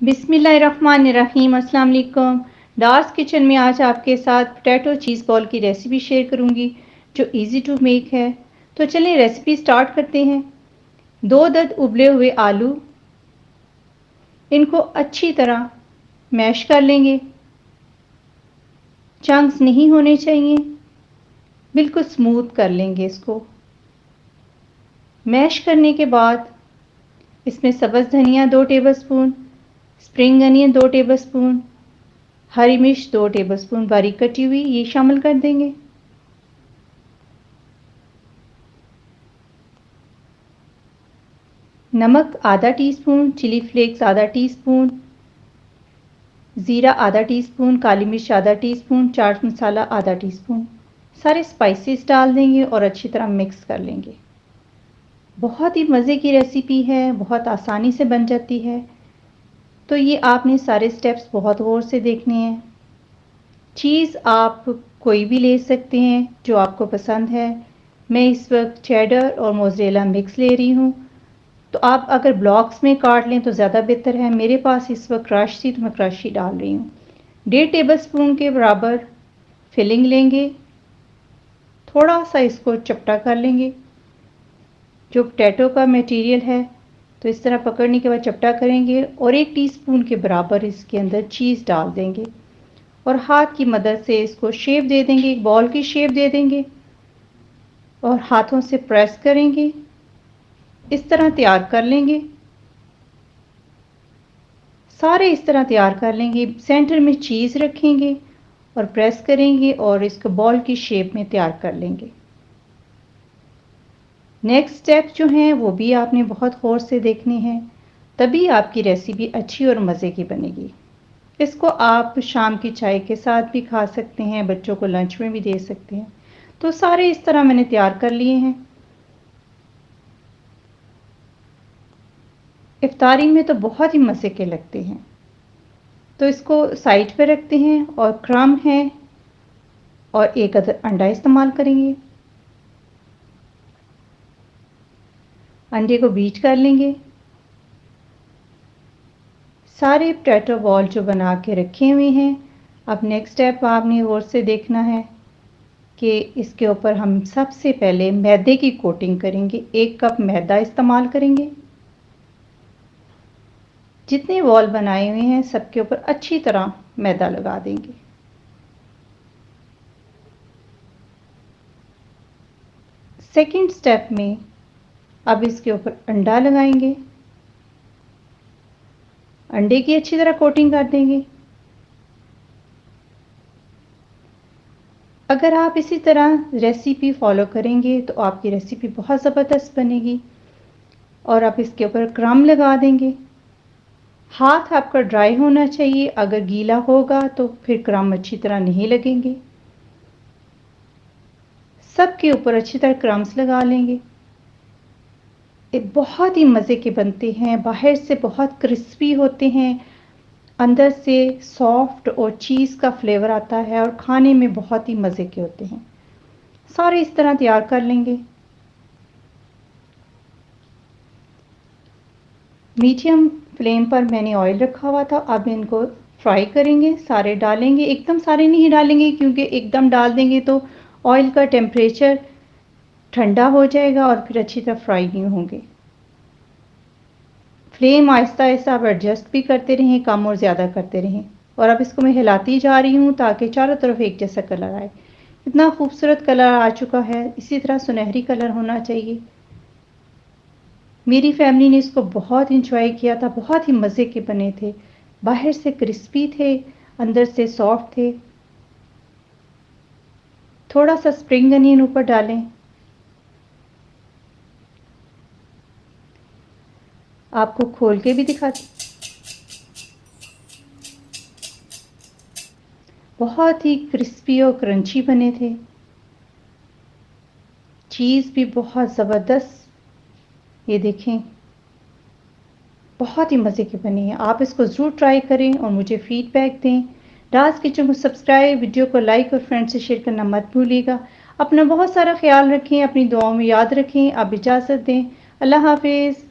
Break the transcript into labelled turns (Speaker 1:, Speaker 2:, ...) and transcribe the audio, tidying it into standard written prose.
Speaker 1: बिस्मिल्लाहिर्रहमानिर्रहीम। अस्सलाम वालेकुम। डार्स किचन में आज आपके साथ पोटैटो चीज़ बॉल की रेसिपी शेयर करूंगी जो इजी टू मेक है। तो चलिए रेसिपी स्टार्ट करते हैं। 2 उबले हुए आलू, इनको अच्छी तरह मैश कर लेंगे। चंक्स नहीं होने चाहिए, बिल्कुल स्मूथ कर लेंगे इसको। मैश करने के बाद इसमें सब्ज़ धनिया 2 टेबलस्पून, स्प्रिंग अनियन 2 टेबलस्पून, हरी मिर्च 2 टेबलस्पून बारीक कटी हुई ये शामिल कर देंगे। नमक आधा टीस्पून, चिली फ्लेक्स आधा टीस्पून, ज़ीरा आधा टीस्पून, काली मिर्च आधा टीस्पून, चाट मसाला आधा टीस्पून। सारे स्पाइसेस डाल देंगे और अच्छी तरह मिक्स कर लेंगे। बहुत ही मज़े की रेसिपी है, बहुत आसानी से बन जाती है। तो ये आपने सारे स्टेप्स बहुत गौर से देखने हैं। चीज़ आप कोई भी ले सकते हैं जो आपको पसंद है। मैं इस वक्त चेडर और मोज़रेला मिक्स ले रही हूँ, तो आप अगर ब्लॉक्स में काट लें तो ज़्यादा बेहतर है। मेरे पास इस वक्त क्रश थी तो मैं क्रश ही डाल रही हूँ। 1.5 टेबलस्पून के बराबर फिलिंग लेंगे, थोड़ा सा इसको चपटा कर लेंगे। जो पोटैटो का मटेरियल है तो इस तरह पकड़ने के बाद चपटा करेंगे और 1 टीस्पून के बराबर इसके अंदर चीज़ डाल देंगे और हाथ की मदद से इसको शेप दे देंगे, एक बॉल की शेप दे देंगे और हाथों से प्रेस करेंगे। इस तरह तैयार कर लेंगे। सारे इस तरह तैयार कर लेंगे। सेंटर में चीज़ रखेंगे और प्रेस करेंगे और इसको बॉल की शेप में तैयार कर लेंगे। नेक्स्ट स्टेप जो हैं वो भी आपने बहुत गौर से देखने हैं, तभी आपकी रेसिपी अच्छी और मज़े की बनेगी। इसको आप शाम की चाय के साथ भी खा सकते हैं, बच्चों को लंच में भी दे सकते हैं। तो सारे इस तरह मैंने तैयार कर लिए हैं। इफ्तारी में तो बहुत ही मज़े के लगते हैं। तो इसको साइड पे रखते हैं और क्रम है और एक अंडा इस्तेमाल करेंगे। अंडे को बीट कर लेंगे। सारे पोटैटो बॉल जो बना के रखे हुए हैं, अब नेक्स्ट स्टेप आपने गौर से देखना है कि इसके ऊपर हम सबसे पहले मैदे की कोटिंग करेंगे। 1 कप मैदा इस्तेमाल करेंगे। जितने बॉल बनाए हुए हैं सबके ऊपर अच्छी तरह मैदा लगा देंगे। सेकंड स्टेप में अब इसके ऊपर अंडा लगाएंगे, अंडे की अच्छी तरह कोटिंग कर देंगे। अगर आप इसी तरह रेसिपी फॉलो करेंगे तो आपकी रेसिपी बहुत ज़बरदस्त बनेगी। और आप इसके ऊपर क्रम लगा देंगे। हाथ आपका ड्राई होना चाहिए, अगर गीला होगा तो फिर क्रम अच्छी तरह नहीं लगेंगे। सबके ऊपर अच्छी तरह क्रम्स लगा लेंगे। ये बहुत ही मज़े के बनते हैं, बाहर से बहुत क्रिस्पी होते हैं, अंदर से सॉफ्ट और चीज़ का फ्लेवर आता है और खाने में बहुत ही मज़े के होते हैं। सारे इस तरह तैयार कर लेंगे। मीडियम फ्लेम पर मैंने ऑयल रखा हुआ था। अब इनको फ्राई करेंगे, सारे डालेंगे। एकदम सारे नहीं डालेंगे क्योंकि एकदम डाल देंगे तो ऑयल का टेम्परेचर ठंडा हो जाएगा और फिर अच्छी तरह फ्राई नहीं होंगे। फ्लेम आहिस्ता आहिस्ता आप एडजस्ट भी करते रहें, कम और ज़्यादा करते रहें। और अब इसको मैं हिलाती जा रही हूँ ताकि चारों तरफ एक जैसा कलर आए। इतना खूबसूरत कलर आ चुका है, इसी तरह सुनहरी कलर होना चाहिए। मेरी फैमिली ने इसको बहुत इंजॉय किया था, बहुत ही मज़े के बने थे। बाहर से क्रिस्पी थे, अंदर से सॉफ्ट थे। थोड़ा सा स्प्रिंग अनियन ऊपर डालें। आपको खोल के भी दिखाती। बहुत ही क्रिस्पी और क्रंची बने थे। चीज़ भी बहुत ज़बरदस्त। ये देखें, बहुत ही मज़े के बने हैं। आप इसको ज़रूर ट्राई करें और मुझे फीडबैक दें। डार्स किचन को सब्सक्राइब, वीडियो को लाइक और फ्रेंड से शेयर करना मत भूलिएगा। अपना बहुत सारा ख्याल रखें, अपनी दुआओं में याद रखें। आप इजाज़त दें। अल्लाह हाफिज़।